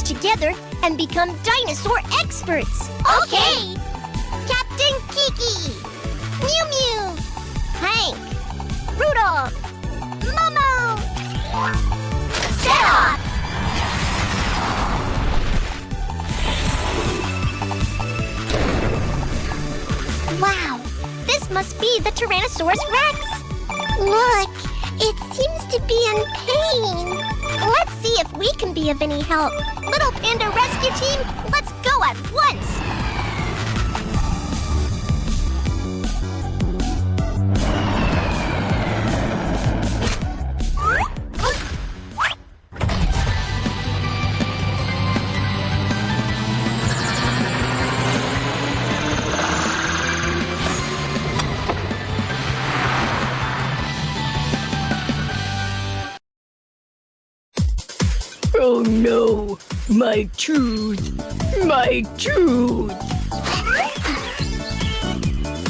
together and become dinosaur experts. Okay! Captain Kiki, Mew Mew, Hank, Rudolph, Momo, set off! Wow, this must be the Tyrannosaurus Rex. Look, it seems to be in pain. Let's see if we can be of any help. Little Panda Rescue Team, let's go at once! Oh no, my tooth, my tooth.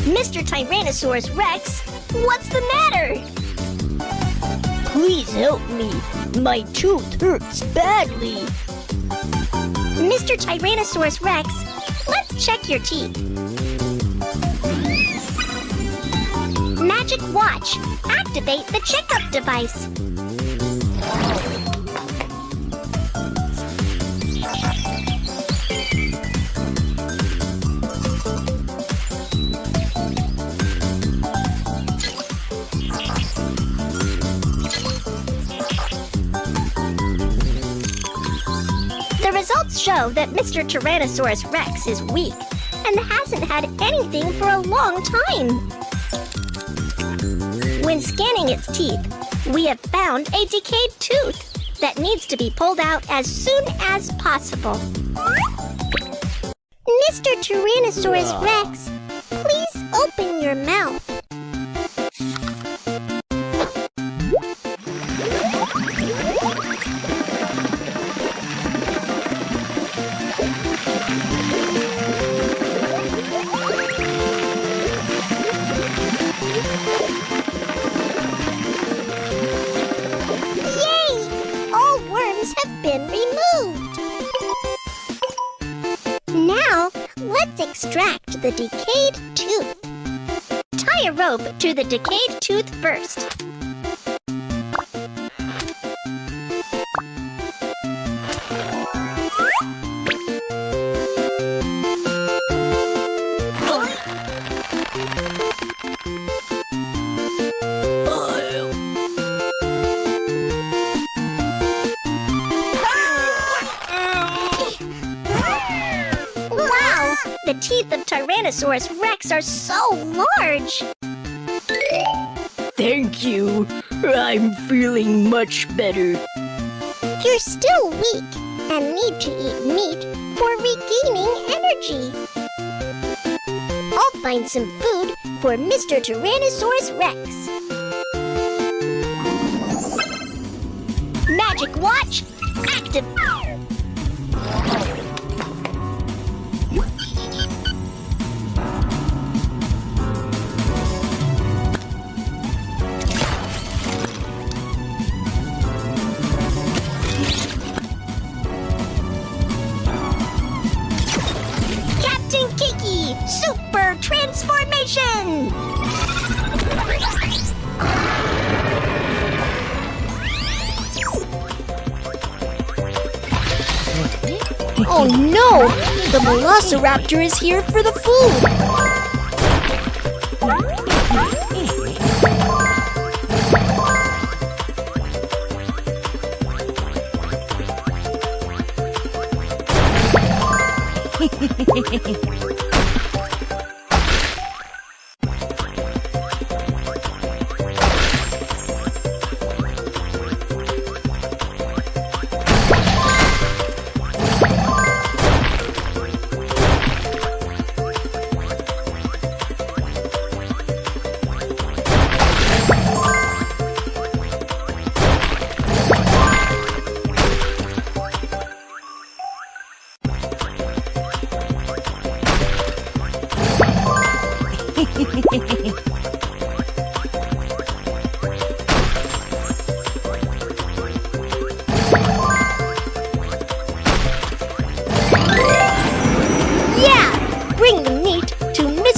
Mr. Tyrannosaurus Rex, what's the matter? Please help me, my tooth hurts badly. Mr. Tyrannosaurus Rex, let's check your teeth. Magic Watch, activate the checkup device. The results show that Mr. Tyrannosaurus Rex is weak and hasn't had anything for a long time. When scanning its teeth, we have found a decayed tooth that needs to be pulled out as soon as possible. Mr. Tyrannosaurus Rex, please open your mouth. Have been removed. Now, let's extract the decayed tooth. Tie a rope to the decayed tooth first. The teeth of Tyrannosaurus Rex are so large. Thank you. I'm feeling much better. You're still weak and need to eat meat for regaining energy. I'll find some food for Mr. Tyrannosaurus Rex. Magic Watch, active. Kiki, super transformation! Oh no! The Velociraptor is here for the food!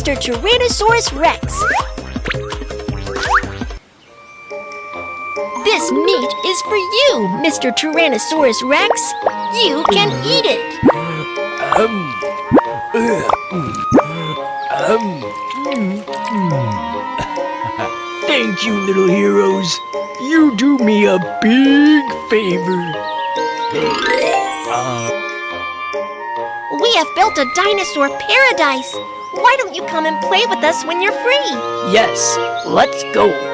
Mr. Tyrannosaurus Rex. This meat is for you, Mr. Tyrannosaurus Rex. You can eat it. Thank you, little heroes. You do me a big favor. We have built a dinosaur paradise. Why don't you come and play with us when you're free? Yes, let's go.